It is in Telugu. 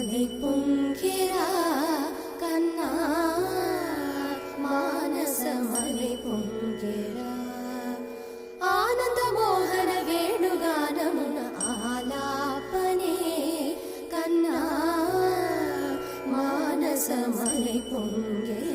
మలి పొంగిరా కన్నా మానస మలి పొంగిరా ఆనంద మోహన వేణుగానమున ఆలాపనే కన్నా మానస మలి పొంగిరా